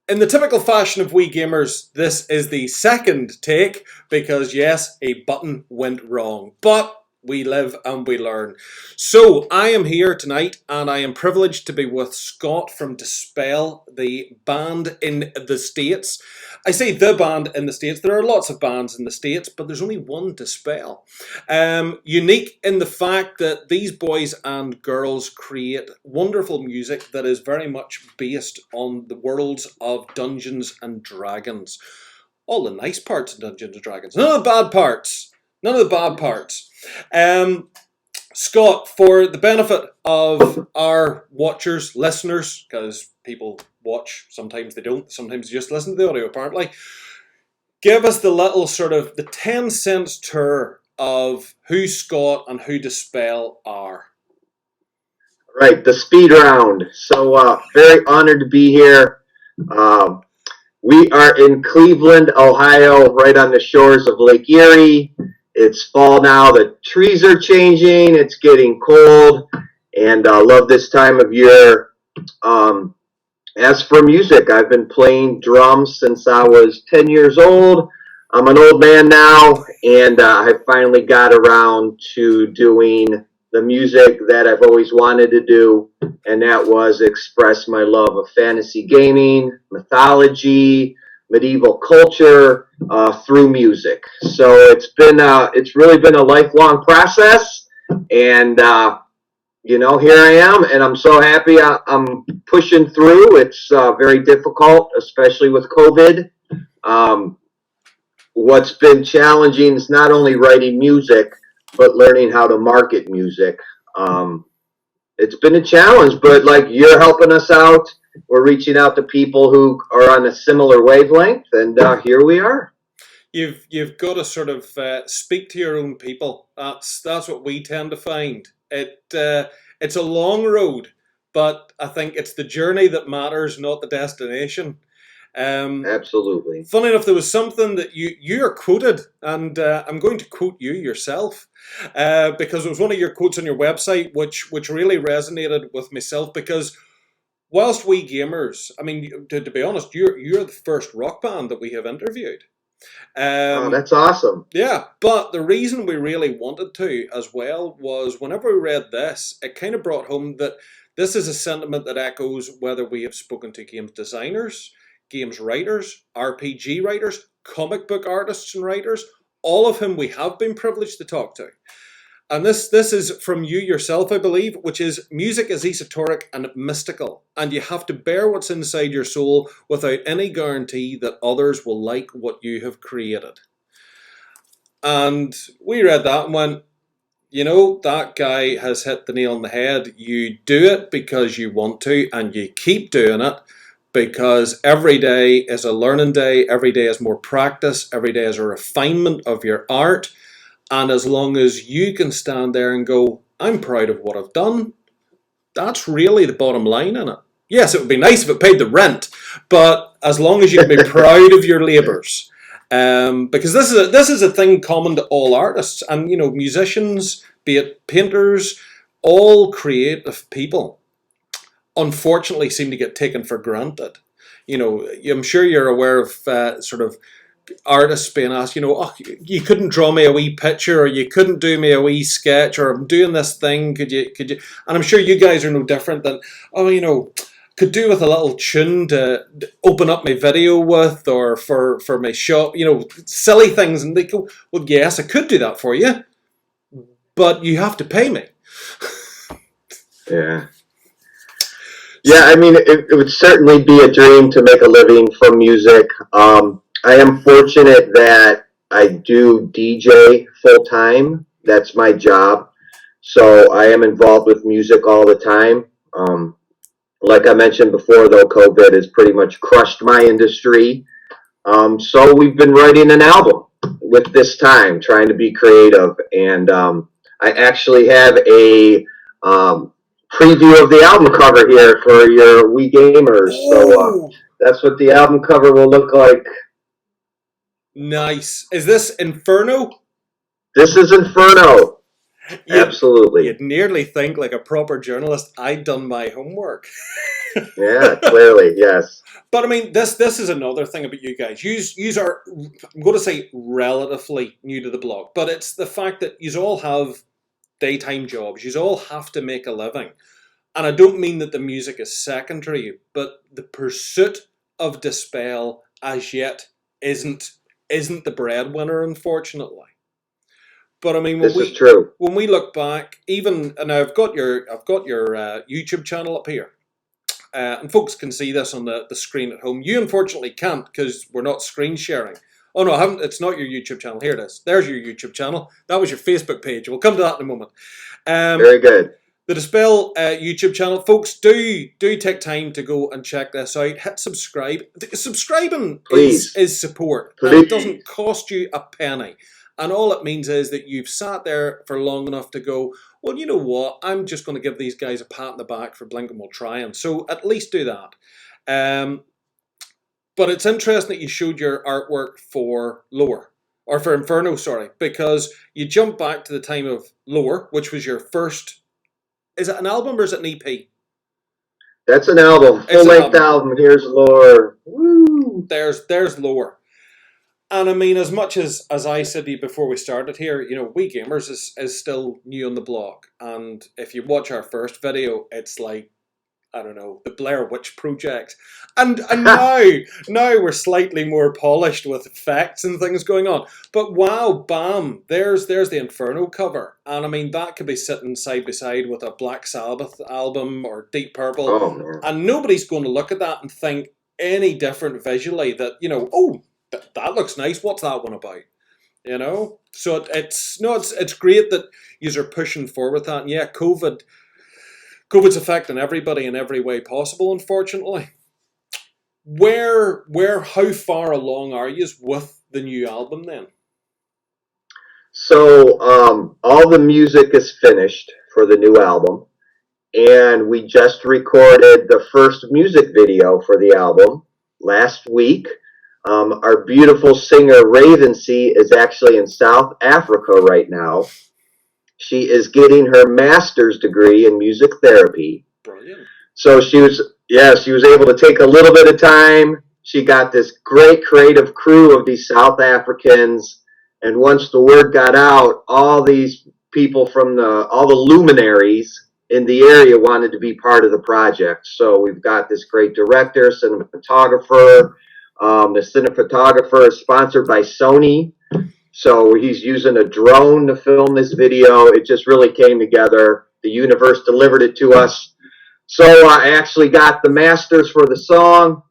In the typical fashion of we gamers, this is the second take because yes, a button went wrong. But we live and we learn. So I am here tonight and I am privileged to be with Scott from Dispel, the band in the States. I say the band in the States. There are lots of bands in the States, but there's only one Dispel. Unique in the fact that these boys and girls create wonderful music that is very much based on the worlds of Dungeons and Dragons. All the nice parts of Dungeons and Dragons. None of the bad parts. None of the bad parts. Scott, for the benefit of our watchers, listeners, because people watch, sometimes they don't, sometimes they just listen to the audio apparently, give us the little sort of the 10 cents tour of who Scott and who Dispel are. Right, the speed round. So very honored to be here. We are in Cleveland, Ohio, right on the shores of Lake Erie. It's fall now. The trees are changing. It's getting cold, and I love this time of year. As for music, I've been playing drums since I was 10 years old. I'm an old man now, and I finally got around to doing the music that I've always wanted to do, and that was express my love of fantasy gaming, mythology, medieval culture through music. So it's really been a lifelong process, and here I am, and I'm so happy I'm pushing through. It's very difficult, especially with COVID. What's been challenging is not only writing music, but learning how to market music. It's been a challenge, but like you're helping us out. We're reaching out to people who are on a similar wavelength, and here we are. You've got to sort of speak to your own people. That's what we tend to find. It's a long road, but I think it's the journey that matters, not the destination. Absolutely. Funny enough, there was something that you are quoted, and I'm going to quote you yourself because it was one of your quotes on your website, which really resonated with myself. Because whilst we gamers, I mean, to be honest, you're the first rock band that we have interviewed. Oh, that's awesome. Yeah, but the reason we really wanted to as well was whenever we read this, it kind of brought home that this is a sentiment that echoes whether we have spoken to games designers, games writers, RPG writers, comic book artists and writers, all of whom we have been privileged to talk to. And this is from you yourself, I believe, which is music is esoteric and mystical, and you have to bear what's inside your soul without any guarantee that others will like what you have created. And we read that and went, that guy has hit the nail on the head. You do it because you want to, and you keep doing it because every day is a learning day, every day is more practice, every day is a refinement of your art. And as long as you can stand there and go, I'm proud of what I've done, that's really the bottom line in it. Yes, it would be nice if it paid the rent, but as long as you can be proud of your labours. Because this is a thing common to all artists and, musicians, be it painters, all creative people, unfortunately seem to get taken for granted. I'm sure you're aware of sort of artists being asked, you couldn't draw me a wee picture, or you couldn't do me a wee sketch, or I'm doing this thing, could you? And I'm sure you guys are no different than, could do with a little tune to open up my video with, or for my shop, silly things. And they go, well, yes, I could do that for you, but you have to pay me. Yeah. Yeah, I mean, it would certainly be a dream to make a living from music. I am fortunate that I do DJ full time. That's my job. So I am involved with music all the time. Like I mentioned before, though, COVID has pretty much crushed my industry. So we've been writing an album with this time, trying to be creative. And I actually have a preview of the album cover here for your Wii gamers. So that's what the album cover will look like. Nice. Is this Inferno? This is Inferno. Absolutely. You'd nearly think, like a proper journalist, I'd done my homework. Yeah, clearly, yes. But I mean, this is another thing about you guys. You are, I'm going to say, relatively new to the blog, but it's the fact that you all have daytime jobs. You all have to make a living, and I don't mean that the music is secondary, but the pursuit of Dispel as yet isn't isn't the breadwinner, unfortunately. But I mean, This is true. when we look back, even and I've got your YouTube channel up here. And folks can see this on the screen at home. You unfortunately can't because we're not screen sharing. Oh no, I haven't. It's not your YouTube channel. Here it is. There's your YouTube channel. That was your Facebook page. We'll come to that in a moment. Very good. The Dispel YouTube channel, folks, do take time to go and check this out. Hit subscribe. Subscribing is support. Please. And it doesn't cost you a penny. And all it means is that you've sat there for long enough to go, well, you know what? I'm just going to give these guys a pat on the back for blinking while trying. So at least do that. But it's interesting that you showed your artwork for Lower, or for Inferno, sorry, because you jump back to the time of Lower, which was your first. Is it an album or is it an EP? That's an album, full-length album. Here's Lower. Woo! There's Lower. And I mean, as much as I said to you before we started here, you know, We Gamers is still new on the block. And if you watch our first video, it's like, I don't know, the Blair Witch Project. And now we're slightly more polished with effects and things going on. But wow, bam, there's the Inferno cover. And I mean, that could be sitting side by side with a Black Sabbath album or Deep Purple. Oh, man. And nobody's going to look at that and think any different visually that, you know, oh, that looks nice. What's that one about? You know? So it's great that you are pushing forward that. And yeah, COVID's affecting everybody in every way possible, unfortunately. How far along are you with the new album then? So all the music is finished for the new album, and we just recorded the first music video for the album last week. Our beautiful singer Ravensea is actually in South Africa right now. She is getting her master's degree in music therapy. Brilliant. So she was able to take a little bit of time. She got this great creative crew of these South Africans, and once the word got out, all these people from all the luminaries in the area wanted to be part of the project. So we've got this great director, cinematographer. The cinematographer is sponsored by Sony, so he's using a drone to film this video. It just really came together. The universe delivered it to us. So I actually got the masters for the song.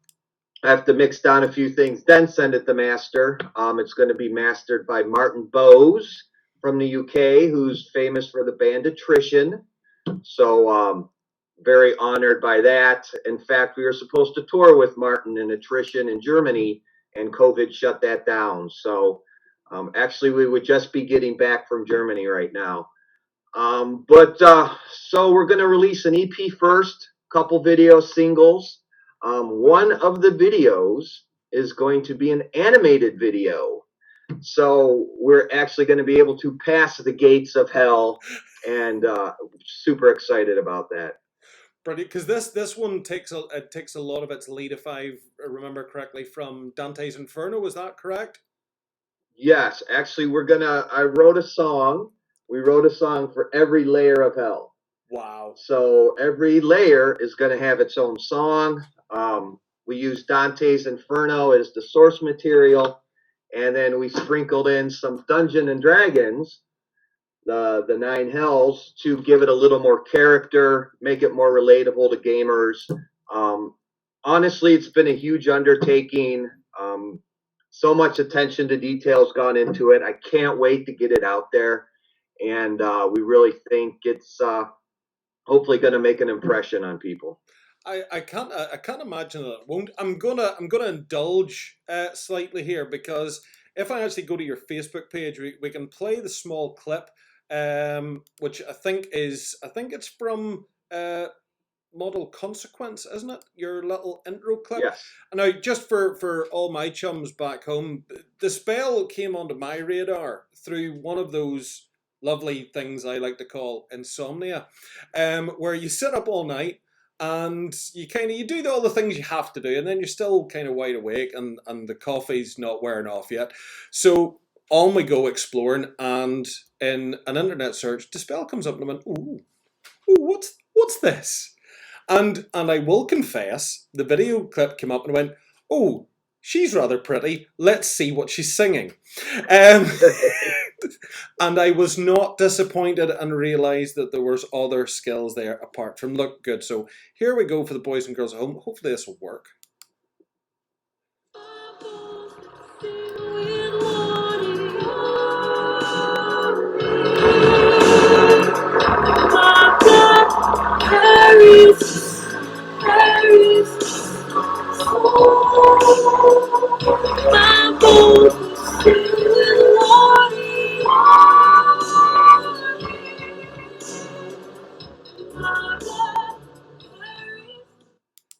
I have to mix down a few things, then send it to master. It's going to be mastered by Martin Bowes from the UK, who's famous for the band Attrition. So very honored by that. In fact, we were supposed to tour with Martin and Attrition in Germany, and COVID shut that down. So actually, we would just be getting back from Germany right now. So we're going to release an EP first, couple video singles. One of the videos is going to be an animated video. So we're actually going to be able to pass the gates of hell, and super excited about that. Brilliant, because this one takes a lot of its lead, if I remember correctly, from Dante's Inferno. Is that correct? Yes, actually, I wrote a song. We wrote a song for every layer of hell. Wow. So every layer is going to have its own song. We used Dante's Inferno as the source material, and then we sprinkled in some Dungeons and Dragons, the 9 hells, to give it a little more character, make it more relatable to gamers. Honestly, it's been a huge undertaking. So much attention to detail's gone into it. I can't wait to get it out there, and we really think it's hopefully going to make an impression on people. I can't imagine that it won't. I'm gonna indulge slightly here, because if I actually go to your Facebook page, we can play the small clip, which I think it's from Model Consequence, isn't it? Your little intro clip. Yes. Now, just for all my chums back home, Dispel came onto my radar through one of those lovely things I like to call insomnia, where you sit up all night and you do all the things you have to do, and then you're still kind of wide awake, and the coffee's not wearing off yet. So on we go exploring, and in an internet search, Dispel comes up and I went, ooh, what's this? And I will confess, the video clip came up and I went, oh, she's rather pretty. Let's see what she's singing. Um, and I was not disappointed and realised that there was other skills there apart from look good. So here we go for the boys and girls at home. Hopefully this will work.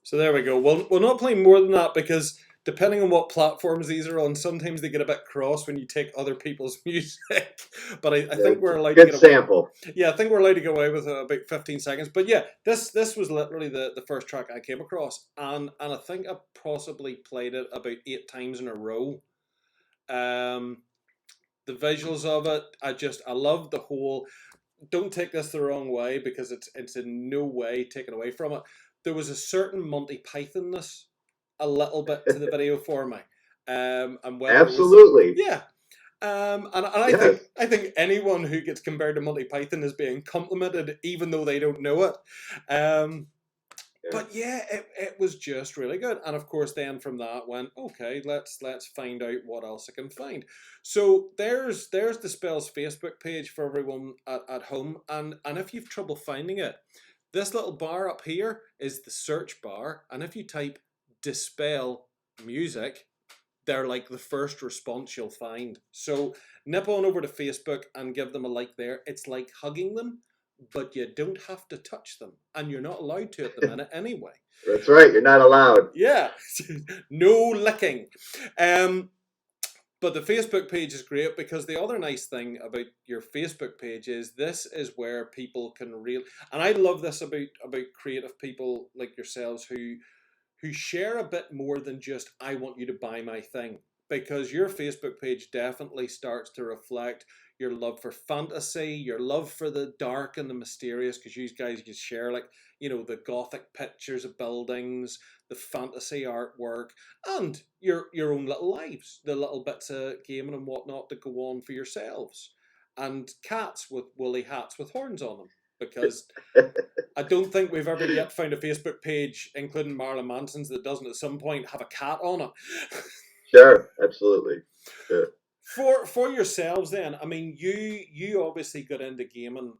So there we go. We'll not play more than that because depending on what platforms these are on, sometimes they get a bit cross when you take other people's music. But I think we're allowed to Good get away. sample. Yeah, I think we're allowed to get away with about 15 seconds. But yeah, this was literally the first track I came across, and I think I possibly played it about 8 times in a row. Um, the visuals of it, I love the whole. Don't take this the wrong way because it's in no way taken away from it. There was a certain Monty Pythonness a little bit to the video for me, and whether it was Absolutely. yeah, and Yes. I think anyone who gets compared to Monty Python is being complimented, even though they don't know it. Um, but yeah, it was just really good, and of course, then from that went okay. Let's find out what else I can find. So there's the Spells Facebook page for everyone at home, and if you've trouble finding it, this little bar up here is the search bar, and if you type Dispel music, they're like the first response you'll find. So nip on over to Facebook and give them a like there. It's like hugging them, but you don't have to touch them, and you're not allowed to at the minute anyway. That's right. You're not allowed. Yeah, no licking. Um, but the Facebook page is great because the other nice thing about your Facebook page is this is where people can real, and I love this about creative people like yourselves who share a bit more than just I want you to buy my thing, because your Facebook page definitely starts to reflect your love for fantasy, your love for the dark and the mysterious, because you guys can share like the gothic pictures of buildings, the fantasy artwork, and your own little lives, the little bits of gaming and whatnot that go on for yourselves, and cats with woolly hats with horns on them, because I don't think we've ever yet found a Facebook page, including Marilyn Manson's, that doesn't at some point have a cat on it. Sure. Absolutely. Sure. For yourselves, then, I mean, you obviously got into gaming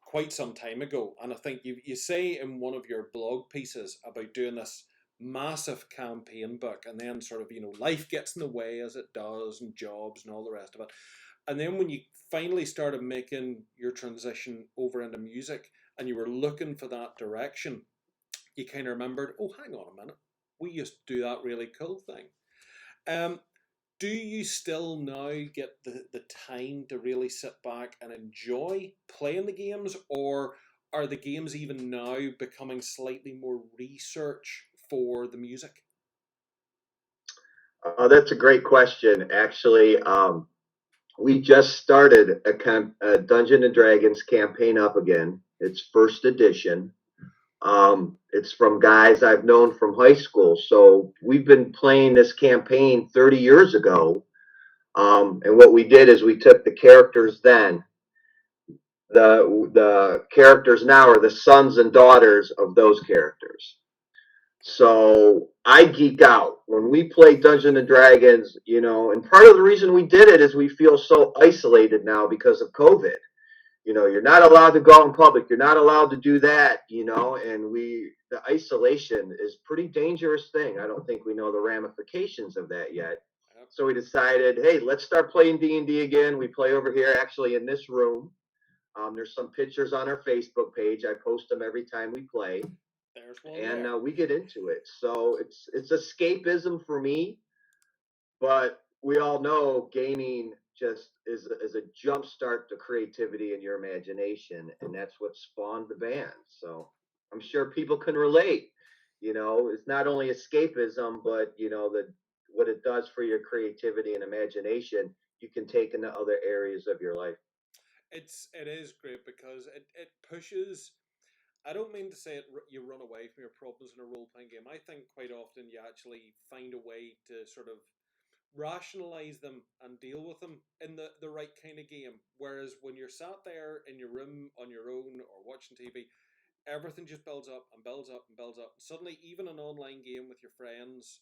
quite some time ago, and I think you say in one of your blog pieces about doing this massive campaign book, and then sort of life gets in the way as it does, and jobs and all the rest of it. And then when you finally started making your transition over into music and you were looking for that direction, you kind of remembered, oh, hang on a minute, we used to do that really cool thing. Um, do you still now get the time to really sit back and enjoy playing the games, or are the games even now becoming slightly more research for the music? That's a great question. Actually, we just started a Dungeon and Dragons campaign up again. It's first edition. It's from guys I've known from high school. So we've been playing this campaign 30 years ago. And what we did is we took the characters then. The characters now are the sons and daughters of those characters. So I geek out when we play Dungeons and Dragons, and part of the reason we did it is we feel so isolated now because of COVID. You're not allowed to go out in public. You're not allowed to do that, and the isolation is a pretty dangerous thing. I don't think we know the ramifications of that yet. So we decided, hey, let's start playing D&D again. We play over here actually in this room. There's some pictures on our Facebook page. I post them every time we play. There's one And there. we get into it. So it's escapism for me, but we all know gaming just is a jump start to creativity and your imagination, and that's what spawned the band. So I'm sure people can relate. It's not only escapism, but the what it does for your creativity and imagination, you can take into other areas of your life. It is great because it pushes. I don't mean to say you run away from your problems in a role playing game. I think quite often you actually find a way to sort of rationalize them and deal with them in the right kind of game. Whereas when you're sat there in your room on your own or watching TV, everything just builds up and builds up and builds up. Suddenly, even an online game with your friends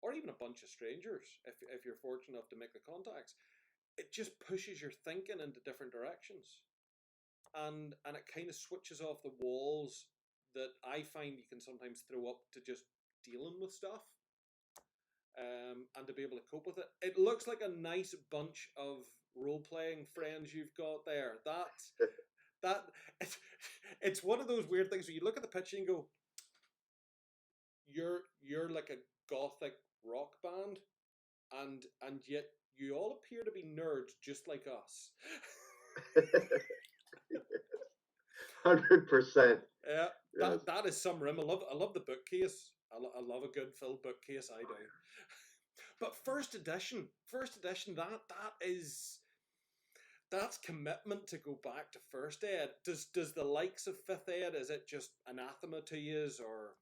or even a bunch of strangers, if you're fortunate enough to make the contacts, it just pushes your thinking into different directions. And it kind of switches off the walls that I find you can sometimes throw up to just dealing with stuff, and to be able to cope with it. It looks like a nice bunch of role playing friends you've got there. That it's one of those weird things where you look at the picture and go, you're like a gothic rock band, and yet you all appear to be nerds just like us. 100%. Yeah, Yes. that is some rim. I love the bookcase. I love a good filled bookcase. I do. But first edition, that's commitment to go back to first ed. Does the likes of fifth ed, is it just anathema to yous, or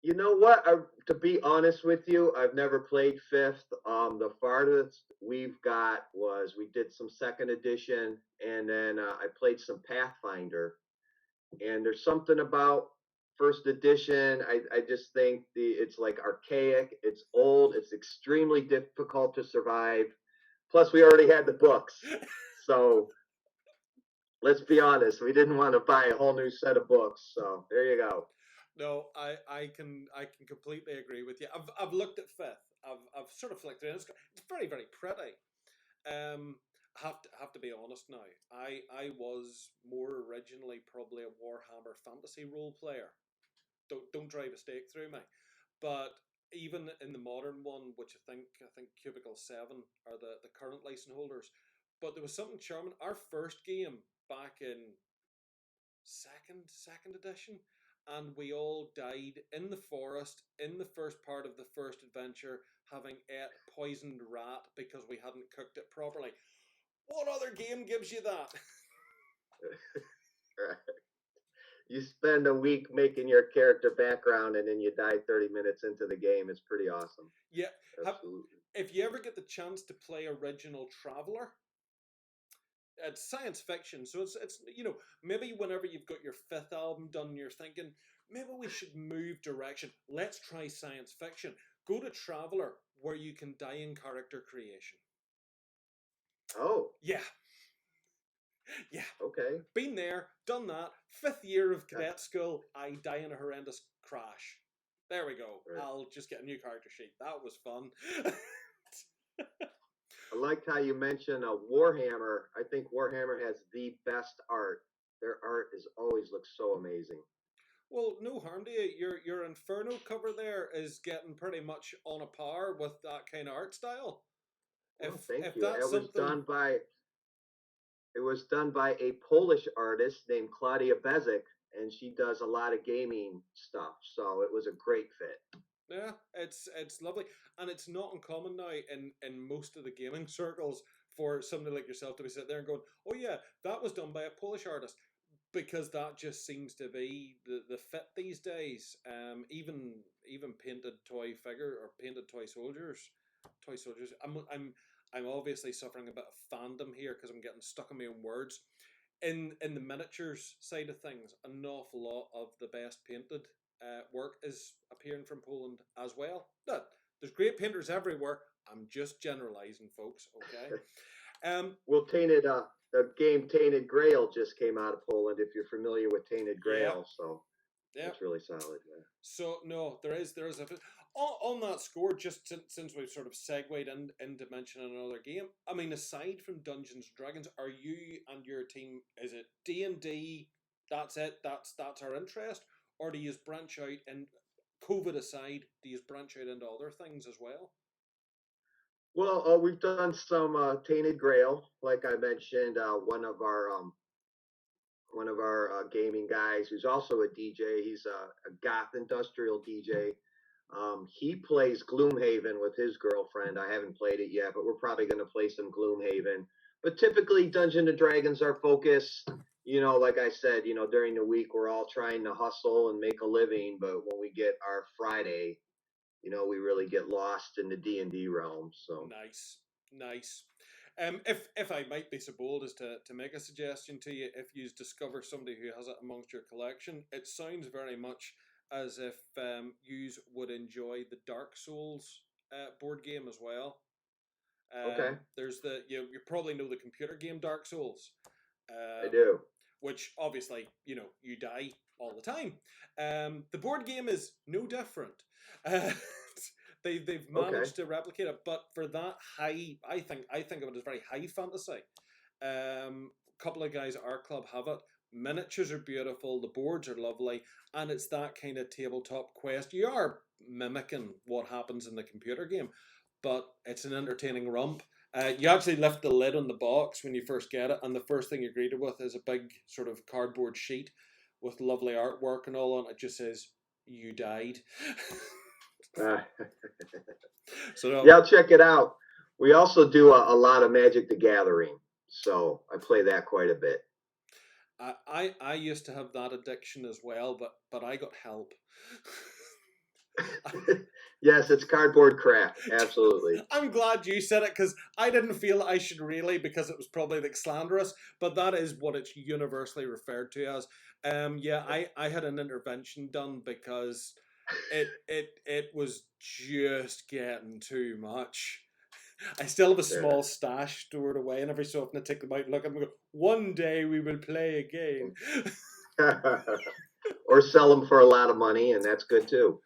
You know what? To be honest with you, I've never played fifth. The farthest we've got was we did some second edition, and then I played some Pathfinder. And there's something about first edition. I just think it's like archaic. It's old. It's extremely difficult to survive. Plus, we already had the books, so let's be honest. We didn't want to buy a whole new set of books. So there you go. no? I can completely agree with you. I've looked at fifth. I've sort of flicked through it. It's very very pretty. Have to be honest now. I was more originally probably a Warhammer fantasy role player. Don't drive a stake through me. But even in the modern one, which I think Cubicle 7 are the current license holders, but there was something charming. Our first game back in second edition, and we all died in the forest in the first part of the first adventure, having ate poisoned rat because we hadn't cooked it properly. What other game gives you that? You spend a week making your character background, and then you die 30 minutes into the game. It's pretty awesome. Yeah, have, Absolutely. if you ever get the chance to play original Traveller, it's science fiction, so it's maybe whenever you've got your fifth album done, you're thinking maybe we should move direction. Let's try science fiction. Go to Traveller, where you can die in character creation. Oh, Yeah, yeah. okay. Been there, done that. Fifth year of cadet school, I die in a horrendous crash. There we go. Right. I'll just get a new character sheet. That was fun. I liked how you mentioned Warhammer. I think Warhammer has the best art. Their art is always looks so amazing. Well, no harm to you. Your Inferno cover there is getting pretty much on a par with that kind of art style. Well, If thank you. that's something, It was done by a Polish artist named Claudia Bezik, and she does a lot of gaming stuff. So it was a great fit. yeah, it's lovely, and it's not uncommon now in most of the gaming circles for somebody like yourself to be sitting there and going, "Oh yeah, that was done by a Polish artist," because that just seems to be the fit these days. Even painted toy figure or painted toy soldiers. I'm obviously suffering a bit of fandom here because I'm getting stuck in my own words. In the miniatures side of things, an awful lot of the best painted work is appearing from Poland as well. Look, there's great painters everywhere. I'm just generalizing, folks. Okay. Well, the game Tainted Grail just came out of Poland. If you're familiar with Tainted Yeah. Grail, so Yeah. that's really solid. Yeah. So no, there is a on that score. Just since we've sort of segued into mentioning another game. I mean, aside from Dungeons and Dragons, are you and your team? Is it D&D? That's it. That's our interest, or do you branch out? And COVID aside, do you branch out into other things as well? Well, we've done some Tainted Grail, like I mentioned. One of our gaming guys, who's also a DJ. He's a goth industrial DJ. He plays Gloomhaven with his girlfriend. I haven't played it yet, but we're probably going to play some Gloomhaven. But typically, Dungeons and Dragons are focused. Like I said, during the week we're all trying to hustle and make a living, but when we get our Friday, we really get lost in the D&D realm. So Nice, nice. If I might be so bold as to make a suggestion to you, if you discover somebody who has it amongst your collection, it sounds very much as if you would enjoy the Dark Souls board game as well. okay, There's you probably know the computer game Dark Souls, I um, do. which obviously you die all the time. The board game is no different. Uh, they've Okay. managed to replicate it, but for that high, I think of it as very high fantasy. A couple of guys at our club have it. Miniatures are beautiful, the boards are lovely, and it's that kind of tabletop quest. You are mimicking what happens in the computer game, but it's an entertaining romp. You actually lift the lid on the box when you first get it, and the first thing you're greeted with is a big sort of cardboard sheet with lovely artwork and all on it. It just says, "You died." Uh, So no, yeah, I'll check it out. We also do a lot of Magic the Gathering, so I play that quite a bit. I used to have that addiction as well, but I got help. Yes, it's cardboard crap. Absolutely. I'm glad you said it because I didn't feel I should really because it was probably like slanderous, but that is what it's universally referred to as. Yeah, I had an intervention done because it was just getting too much. I still have a Yeah. small stash stored away, and every so often I take them out and look at them and go, one day we will play again. Or sell them for a lot of money, and that's good too.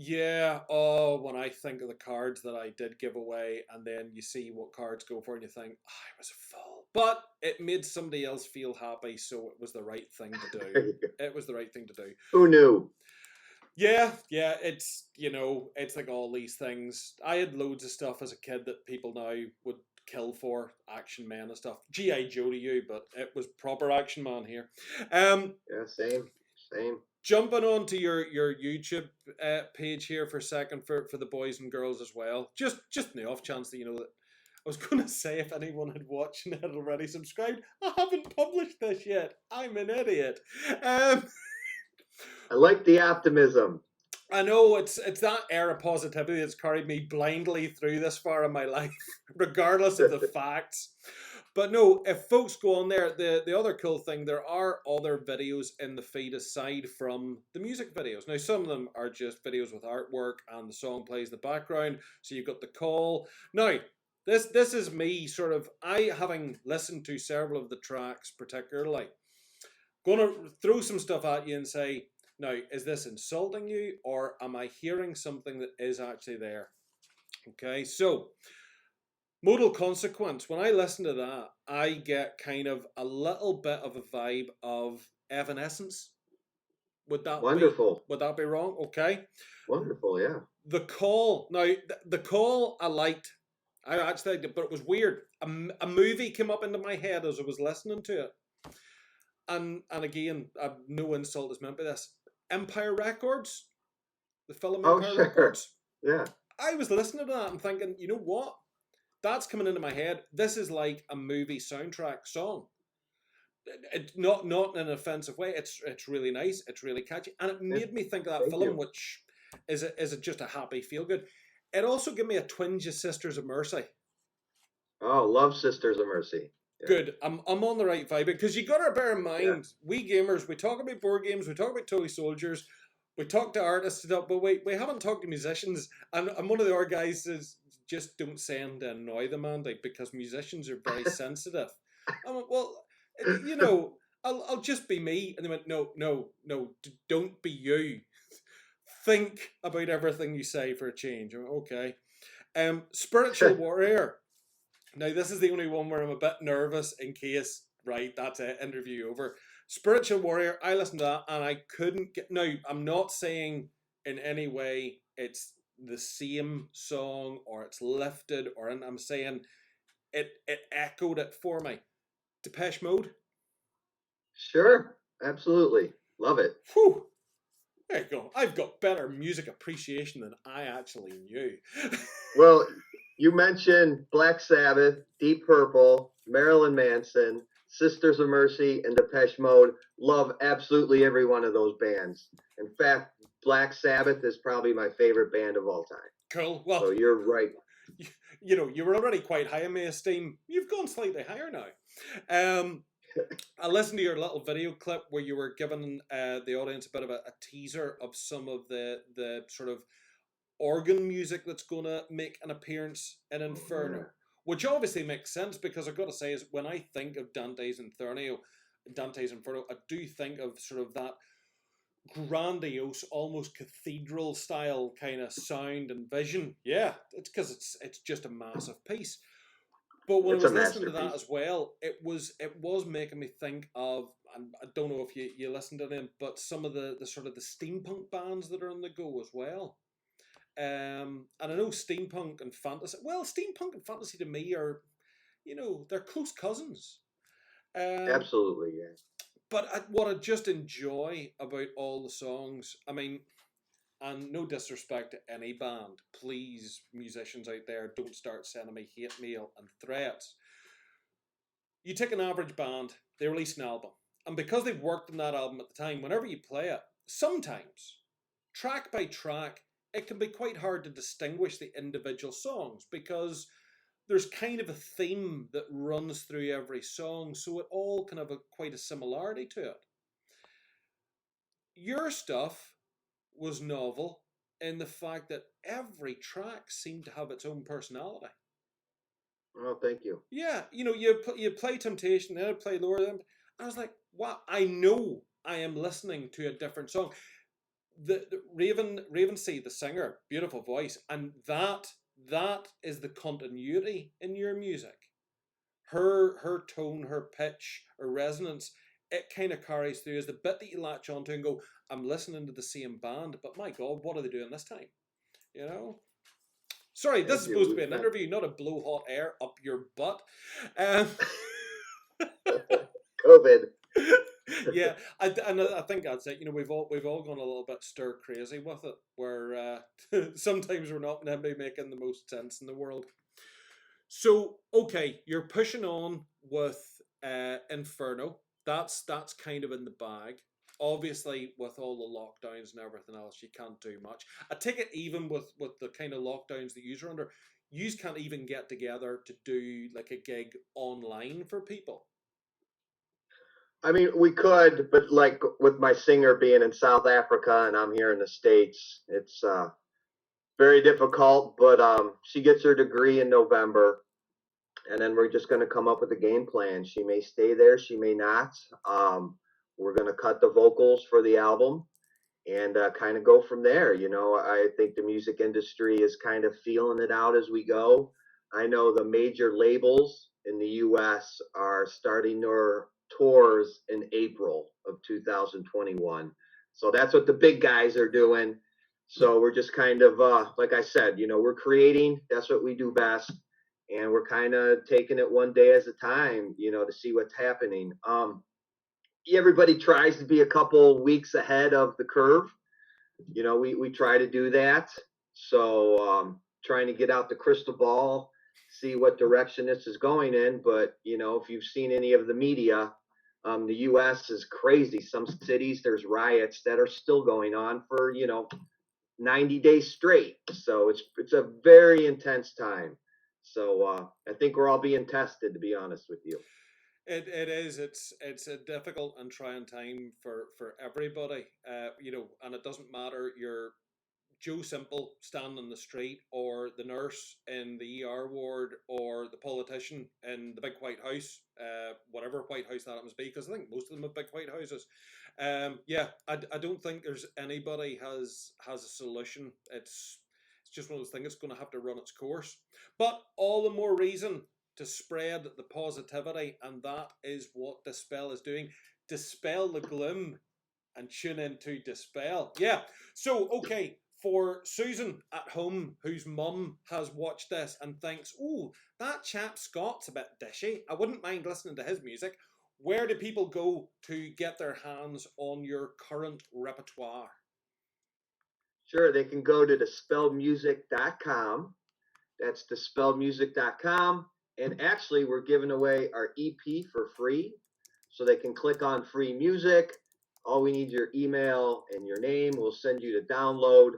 Yeah, oh, when I think of the cards that I did give away, and then you see what cards go for, and you think, oh, I was a fool. But it made somebody else feel happy, so it was the right thing to do. It was the right thing to do. Who knew? Yeah, it's like all these things. I had loads of stuff as a kid that people now would kill for, Action Man and stuff. G.I. Joe to you, but it was proper Action Man here. Um, Yeah, same, same. Jumping on to your YouTube page here for a second for the boys and girls as well. Just in the off chance that that I was going to say if anyone had watched and had already subscribed, I haven't published this yet. I'm an idiot. Um, I like the optimism. I know it's that air of positivity that's carried me blindly through this far in my life, regardless of the facts. But no, if folks go on there, the other cool thing, there are other videos in the feed aside from the music videos. Now, some of them are just videos with artwork and the song plays in the background. So you've got the call. Now, this is me sort of, I having listened to several of the tracks particularly, going to throw some stuff at you and say, now, is this insulting you or am I hearing something that is actually there? Okay, so modal consequence. When I listen to that, I get kind of a little bit of a vibe of Evanescence. Would that be Wonderful, would that be wrong? Okay. wonderful. Yeah. The call. Now, the call I liked. I actually liked it, but it was weird. A movie came up into my head as I was listening to it, and again, no insult is meant by this. Empire Records, the film Oh, Empire sure. Records. Yeah. I was listening to that and thinking, you know what? That's coming into my head. This is like a movie soundtrack song. Not in an offensive way. It's really nice. It's really catchy, and it Yeah. made me think of that Thank film, you. which is it just a happy feel good. It also gave me a twinge of Sisters of Mercy. Oh, love Sisters of Mercy. Yeah. Good. I'm on the right vibe because you got to bear in Yeah. mind, we gamers, we talk about board games, we talk about toy soldiers, we talk to artists, but we haven't talked to musicians. And one of the other guys says, just don't send to annoy them, Andy, because musicians are very sensitive. I went, well, I'll just be me. And they went, no, don't be you. Think about everything you say for a change. I went, okay. Spiritual Warrior. Now, this is the only one where I'm a bit nervous in case, right, that's it, interview over. Spiritual Warrior, I listened to that and I couldn't get. Now, I'm not saying in any way it's the same song, or it's lifted, or I'm saying it echoed it for me. Depeche Mode. Sure, absolutely. Love it. Whew. There you go. I've got better music appreciation than I actually knew. Well, you mentioned Black Sabbath, Deep Purple, Marilyn Manson, Sisters of Mercy, and Depeche Mode. Love absolutely every one of those bands. In fact, Black Sabbath is probably my favorite band of all time. Cool. Well, So you're right. you were already quite high in my esteem. You've gone slightly higher now. Um, I listened to your little video clip where you were giving the audience a bit of a teaser of some of the sort of organ music that's going to make an appearance in Inferno, which obviously makes sense because I've got to say is when I think of Dante's Inferno, I do think of sort of that grandiose, almost cathedral style kind of sound and vision. Yeah, it's because it's just a massive piece. But when I It's a was listening to that masterpiece. as well, it was making me think of, and I don't know if you listened to them, but some of the sort of the steampunk bands that are on the go as well. And I know steampunk and fantasy. Well, steampunk and fantasy to me are, they're close cousins. Um, Absolutely, yeah. but what I just enjoy about all the songs, I mean, and no disrespect to any band, please, musicians out there, don't start sending me hate mail and threats. You take an average band, they release an album, and because they've worked on that album at the time, whenever you play it, sometimes, track by track, it can be quite hard to distinguish the individual songs because there's kind of a theme that runs through every song, so it all kind of quite a similarity to it. Your stuff was novel in the fact that every track seemed to have its own personality. Oh, thank you. Yeah, you play Temptation, then I play Lower Them. I was like, wow, I know I am listening to a different song. The Raven C, the singer, beautiful voice, and that is the continuity in your music. Her tone, her pitch, her resonance, it kind of carries through as the bit that you latch onto and go, I'm listening to the same band, but my God, what are they doing this time? You know? Sorry, this is Thank you. supposed to be an interview, not a blow hot air up your butt. Um, COVID. yeah, I think that's it. We've all gone a little bit stir crazy with it, where sometimes we're not maybe making the most sense in the world. So okay, you're pushing on with Inferno. That's kind of in the bag. Obviously, with all the lockdowns and everything else, you can't do much. I take it even with the kind of lockdowns that you're under, you can't even get together to do like a gig online for people. I mean, we could, but like with my singer being in South Africa and I'm here in the States, it's very difficult. But she gets her degree in November, and then we're just going to come up with a game plan. She may stay there, she may not. We're going to cut the vocals for the album and kind of go from there. I think the music industry is kind of feeling it out as we go. I know the major labels in the US are starting their tours in April of 2021. So that's what the big guys are doing. So we're just kind of, like I said, we're creating. That's what we do best. And we're kind of taking it one day at a time, to see what's happening. Everybody tries to be a couple weeks ahead of the curve. We try to do that. So trying to get out the crystal ball, see what direction this is going in. But if you've seen any of the media, the U.S. is crazy. Some cities there's riots that are still going on for 90 days straight. So it's a very intense time. So I think we're all being tested, to be honest with you. It is. It's a difficult and trying time for everybody. And it doesn't matter. You're Joe Simple standing in the street, or the nurse in the ER ward, or the politician in the big White House, whatever White House that happens to be, because I think most of them have big White Houses. Yeah, I don't think there's anybody has a solution. It's just one of those things. It's going to have to run its course. But all the more reason to spread the positivity, and that is what Dispel is doing. Dispel the gloom and tune into Dispel. Yeah. So, okay, For Susan at home, whose mum has watched this and thinks, oh, that chap Scott's a bit dishy, I wouldn't mind listening to his music, where do people go to get their hands on your current repertoire? Sure, they can go to dispelmusic.com. That's dispelmusic.com. And actually, we're giving away our EP for free. So they can click on free music. All we need is your email and your name. We'll send you the download.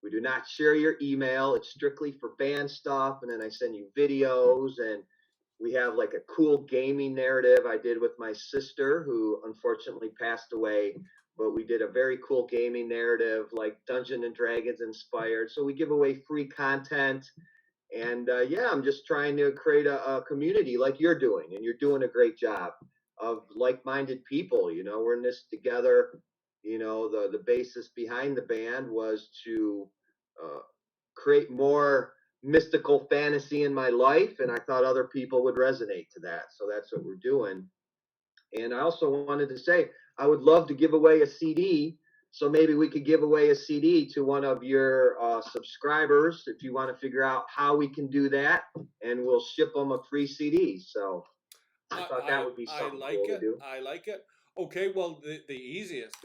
We do not share your email. It's strictly for band stuff. And then I send you videos. And we have like a cool gaming narrative I did with my sister, who unfortunately passed away. But we did a very cool gaming narrative, like Dungeons and Dragons inspired. So we give away free content. And yeah, I'm just trying to create a community like you're doing, and you're doing a great job of like-minded people. You know, we're in this together. You know, the basis behind the band was to uh, create more mystical fantasy in my life, and I thought other people would resonate to that. So that's what we're doing. And I also wanted to say I would love to give away a CD. So maybe we could give away a CD to one of your subscribers if you want to figure out how we can do that, and we'll ship them a free CD. So I thought that would be I something like cool to it. do. I like it. Okay, well, the easiest.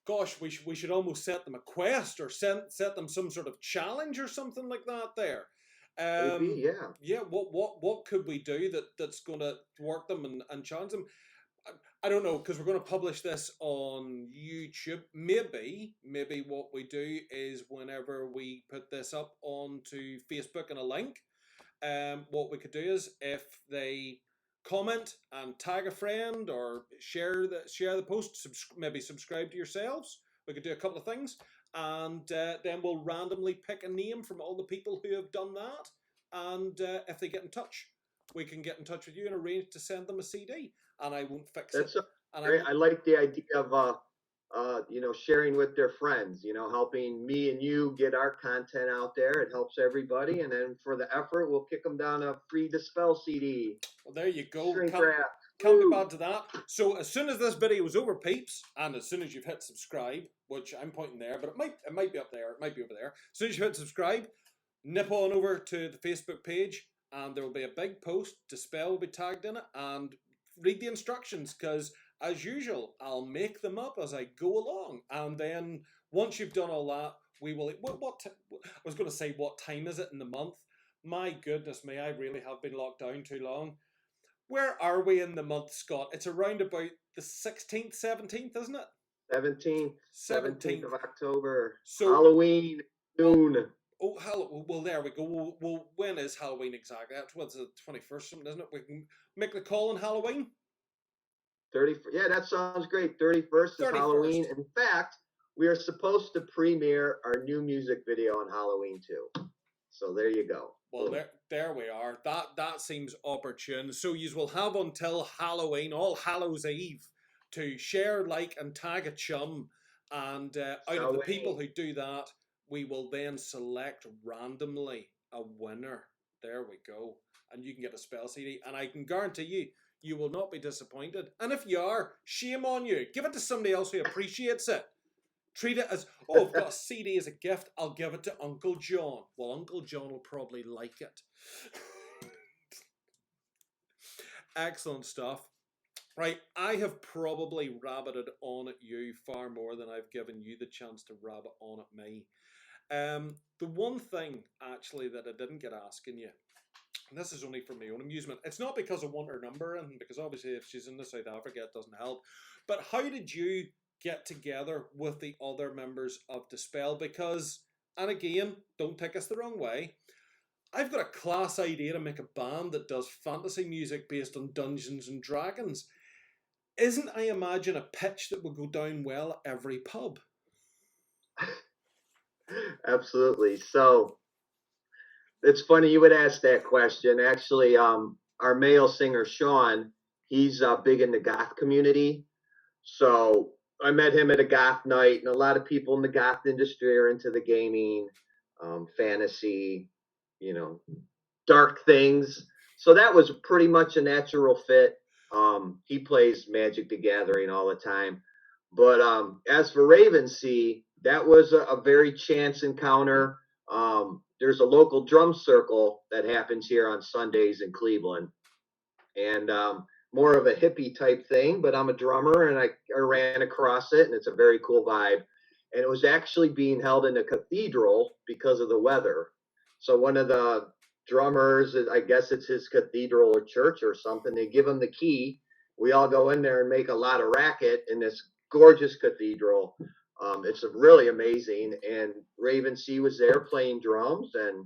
Gosh, we should almost set them a quest or set them some sort of challenge or something like that. There. Maybe, Um, yeah. yeah. What could we do that's going to work them and challenge them? I don't know, because we're going to publish this on YouTube. Maybe what we do is whenever we put this up onto Facebook in a link, what we could do is if they comment and tag a friend or share the post, maybe subscribe to yourselves. We could do a couple of things, and then we'll randomly pick a name from all the people who have done that. And if they get in touch, we can get in touch with you and arrange to send them a CD. And I won't fix it. That's And I great. won't. I like the idea of sharing with their friends. You know, helping me and you get our content out there. It helps everybody. And then for the effort, we'll kick them down a free Dispel CD. Well, there you go. Shrink wrap. Can't be Woo! bad to that. So as soon as this video is over, peeps, and as soon as you've hit subscribe, which I'm pointing there, but it might be up there, it might be over there. As soon as you hit subscribe, nip on over to the Facebook page, and there will be a big post. Dispel will be tagged in it, and read the instructions, because as usual, I'll make them up as I go along, and then once you've done all that, we will. I was going to say, what time is it in the month? My goodness me, I really have been locked down too long. Where are we in the month, Scott? It's around about the 16th, 17th, isn't it? 17th 17th. of October. So, Halloween, well, noon. well, there we go. Well, when is Halloween exactly? That's what's the 21st, something, isn't it? We can make the call on Halloween. 30. Yeah, that sounds great. 31st is 31st. Halloween. In fact, we are supposed to premiere our new music video on Halloween too. So there you go. Well, there we are. That seems opportune. So you will have until Halloween, All Hallows Eve, to share, like, and tag a chum. And out of the people who do that, we will then select randomly a winner. There we go. And you can get a spell CD. And I can guarantee you, you will not be disappointed. And if you are, shame on you. Give it to somebody else who appreciates it. Treat it as, oh, I've got a CD as a gift. I'll give it to Uncle John. Well, Uncle John will probably like it. Excellent stuff. Right, I have probably rabbited on at you far more than I've given you the chance to rabbit on at me. The one thing, actually, that I didn't get asking you, and this is only for my own amusement, it's not because I want her number, and because obviously if she's in South Africa, it doesn't help, but how did you get together with the other members of Dispel? Because, and again, don't take us the wrong way, I've got a class idea to make a band that does fantasy music based on Dungeons and Dragons. Isn't, I imagine, a pitch that would go down well at every pub? Absolutely. So it's funny you would ask that question. Actually, our male singer Sean, he's big in the goth community. So I met him at a goth night, and a lot of people in the goth industry are into the gaming, fantasy, dark things. So that was pretty much a natural fit. He plays Magic the Gathering all the time. But as for Raven Sea, that was a very chance encounter. There's a local drum circle that happens here on Sundays in Cleveland, and more of a hippie type thing. But I'm a drummer, and I ran across it, and it's a very cool vibe. And it was actually being held in a cathedral because of the weather. So one of the drummers, I guess it's his cathedral or church or something, they give him the key. We all go in there and make a lot of racket in this gorgeous cathedral. It's really amazing. And Raven C was there playing drums, and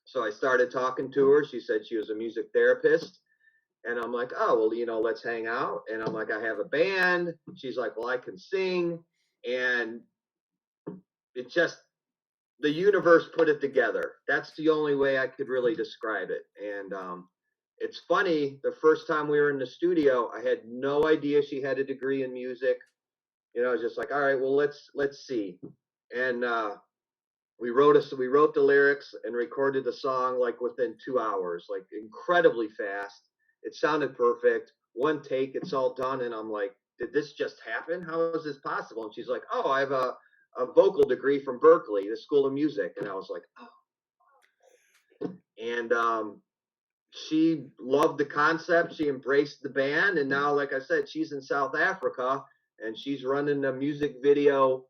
so I started talking to her. She said she was a music therapist. And I'm like, oh, well, let's hang out. And I'm like, I have a band. She's like, well, I can sing. And it just, the universe put it together. That's the only way I could really describe it. And it's funny, the first time we were in the studio, I had no idea she had a degree in music. I was just like, all right, well, let's see. And we wrote the lyrics and recorded the song like within 2 hours, like incredibly fast. It sounded perfect. One take, it's all done, and I'm like, did this just happen? How is this possible? And she's like, oh, I have a vocal degree from Berkeley, the School of Music. And I was like, oh. And she loved the concept. She embraced the band, and now, like I said, she's in South Africa, and she's running a music video.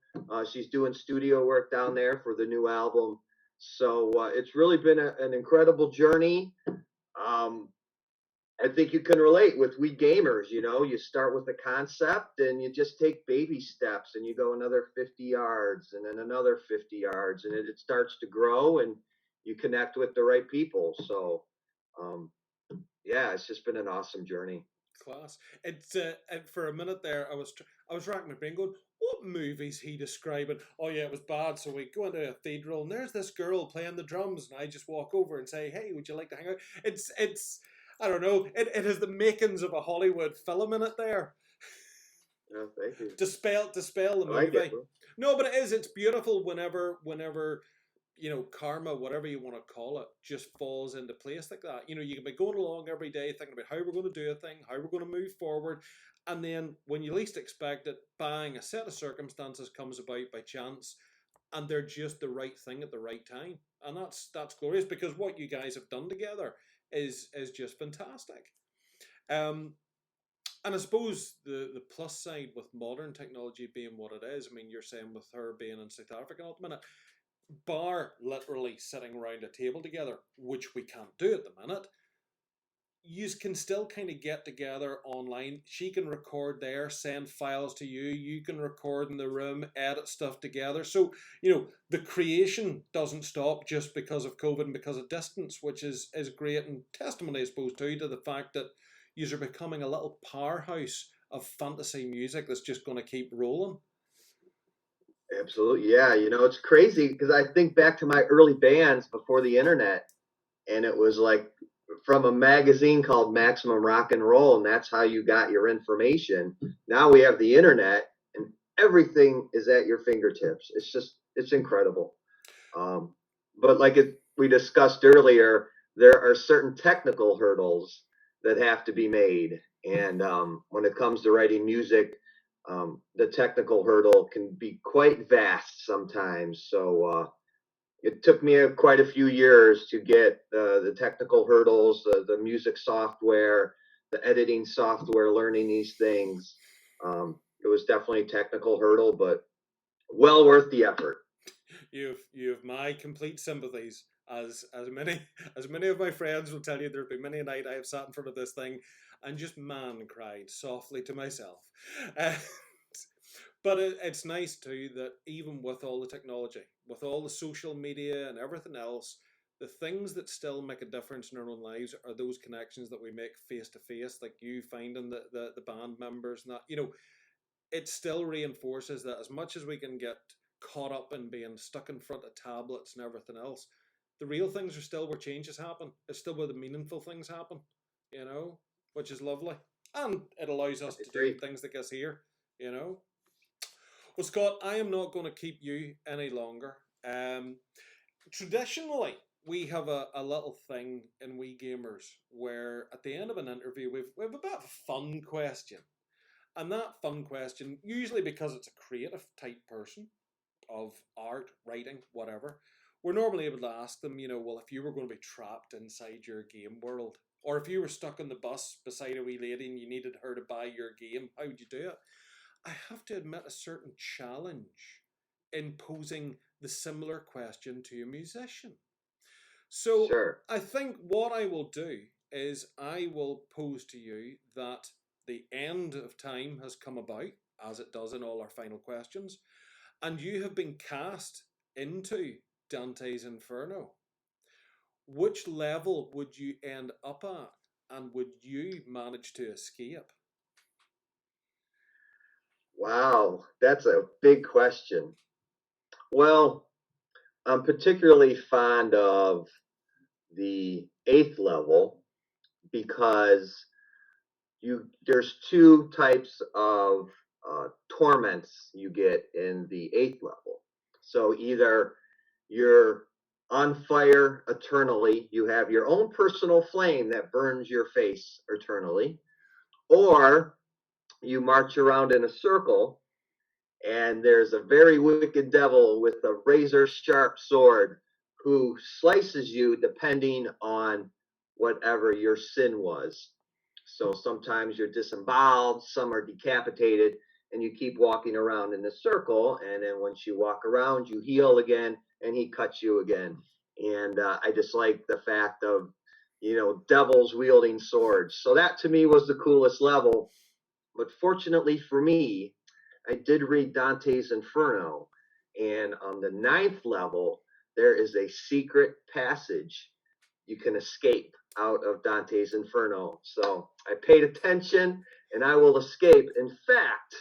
She's doing studio work down there for the new album. So it's really been an incredible journey. Um, I think you can relate with we gamers. You start with a concept and you just take baby steps, and you go another 50 yards and then another 50 yards, and it starts to grow, and you connect with the right people. So, um, yeah, it's just been an awesome journey. Class. It's and for a minute there, I was racking my brain, going, "What movie's he describing?" Oh yeah, it was bad. So we go into a cathedral, and there's this girl playing the drums, and I just walk over and say, "Hey, would you like to hang out?" It's I don't know. It has the makings of a Hollywood film in it there. Yeah, thank you. Dispel the I like it. movie. No, but it is. It's beautiful whenever karma, whatever you want to call it, just falls into place like that. You can be going along every day thinking about how we're going to do a thing, how we're going to move forward, and then when you least expect it, bang, a set of circumstances comes about by chance, and they're just the right thing at the right time, and that's glorious because what you guys have done together is just fantastic. Um, and I suppose the plus side with modern technology being what it is, I mean, you're saying with her being in South Africa at the minute, bar literally sitting around a table together, which we can't do at the minute, you can still kind of get together online. She can record there, send files to you. You can record in the room, edit stuff together. So, the creation doesn't stop just because of COVID and because of distance, which is great and testimony, I suppose, too, to the fact that you are becoming a little powerhouse of fantasy music that's just going to keep rolling. Absolutely. Yeah. It's crazy because I think back to my early bands before the internet, and it was like from a magazine called Maximum Rock and Roll, and that's how you got your information. Now we have the internet, and everything is at your fingertips. It's incredible. Um, but we discussed earlier, there are certain technical hurdles that have to be made, and when it comes to writing music, the technical hurdle can be quite vast sometimes. So it took me quite a few years to get the technical hurdles, the music software, the editing software, learning these things. It was definitely a technical hurdle, but well worth the effort. You've my complete sympathies. As many of my friends will tell you, there's been many a night I have sat in front of this thing and just man cried softly to myself. Uh, but it's nice too that even with all the technology, with all the social media and everything else, the things that still make a difference in our own lives are those connections that we make face to face, like you finding the band members and that. It still reinforces that as much as we can get caught up in being stuck in front of tablets and everything else, the real things are still where changes happen. It's still where the meaningful things happen, which is lovely. And it allows us to do things like us here, you know. Well, Scott, I am not going to keep you any longer. Traditionally, we have a little thing in We Gamers where at the end of an interview, we've a bit of a fun question. And that fun question, usually because it's a creative type person, of art, writing, whatever, we're normally able to ask them, well, if you were going to be trapped inside your game world, or if you were stuck on the bus beside a wee lady and you needed her to buy your game, how would you do it? I have to admit a certain challenge in posing the similar question to a musician. So Sure. I think what I will do is I will pose to you that the end of time has come about, as it does in all our final questions, and you have been cast into Dante's Inferno. Which level would you end up at, and would you manage to escape? Wow, that's a big question. Well, I'm particularly fond of the eighth level because there's two types of torments you get in the eighth level. So either you're on fire eternally, you have your own personal flame that burns your face eternally, or you march around in a circle and there's a very wicked devil with a razor sharp sword who slices you depending on whatever your sin was. So sometimes you're disemboweled, some are decapitated, and you keep walking around in a circle. And then once you walk around, you heal again, and he cuts you again. And I just like the fact of, devils wielding swords. So that to me was the coolest level. But fortunately for me, I did read Dante's Inferno, and on the ninth level, there is a secret passage you can escape out of Dante's Inferno. So I paid attention, and I will escape. In fact,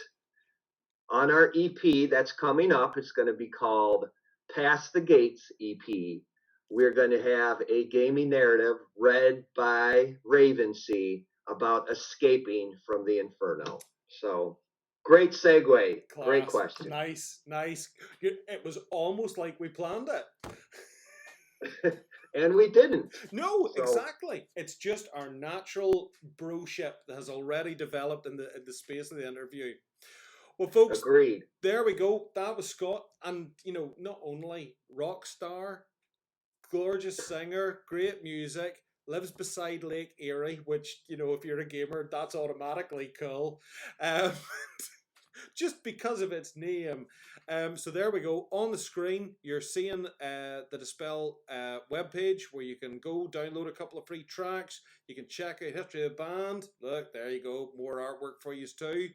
on our EP that's coming up, it's going to be called Past the Gates EP. We're going to have a gaming narrative read by Ravensea about escaping from the Inferno. So great segue. Great Class. question. Nice, nice. It was almost like we planned it. And we didn't. No, So exactly. It's just our natural broship that has already developed in the space of the interview. Well, folks, agreed. there we go. That was Scott, and not only rock star, gorgeous singer, great music, lives beside Lake Erie, which if you're a gamer, that's automatically cool. Um, just because of its name. So there we go. On the screen, you're seeing the Dispel webpage where you can go download a couple of free tracks. You can check out history of the band. Look, there you go. More artwork for you too.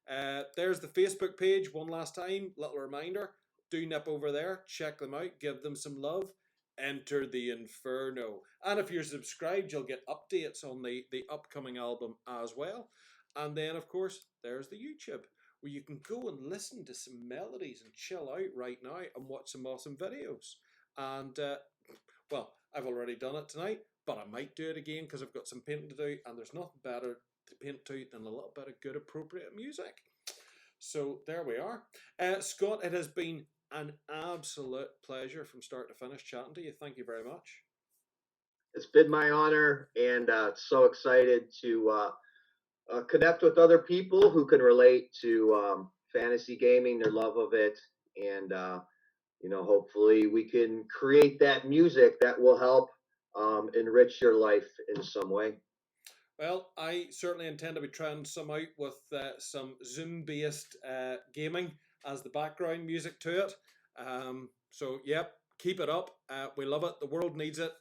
There's the Facebook page. One last time, little reminder. Do nip over there, check them out, give them some love. Enter the Inferno. And if you're subscribed, you'll get updates on the upcoming album as well. And then, of course, there's the YouTube, where you can go and listen to some melodies and chill out right now and watch some awesome videos. And, well, I've already done it tonight, but I might do it again because I've got some painting to do, and there's nothing better to paint to than a little bit of good, appropriate music. So there we are. Scott, it has been an absolute pleasure from start to finish chatting to you. Thank you very much. It's been my honor, and so excited to connect with other people who can relate to fantasy gaming, their love of it, and hopefully we can create that music that will help enrich your life in some way. Well, I certainly intend to be trying some out with some Zoom-based gaming as the background music to it. So, yep, keep it up. We love it. The world needs it,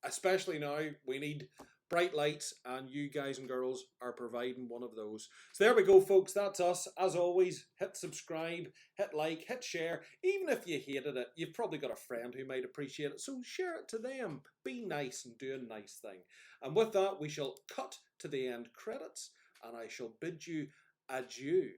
especially now. We need bright lights, and you guys and girls are providing one of those. So there we go, folks. That's us. As always, hit subscribe, hit like, hit share. Even if you hated it, you've probably got a friend who might appreciate it. So share it to them. Be nice and do a nice thing. And with that, we shall cut to the end credits, and I shall bid you adieu.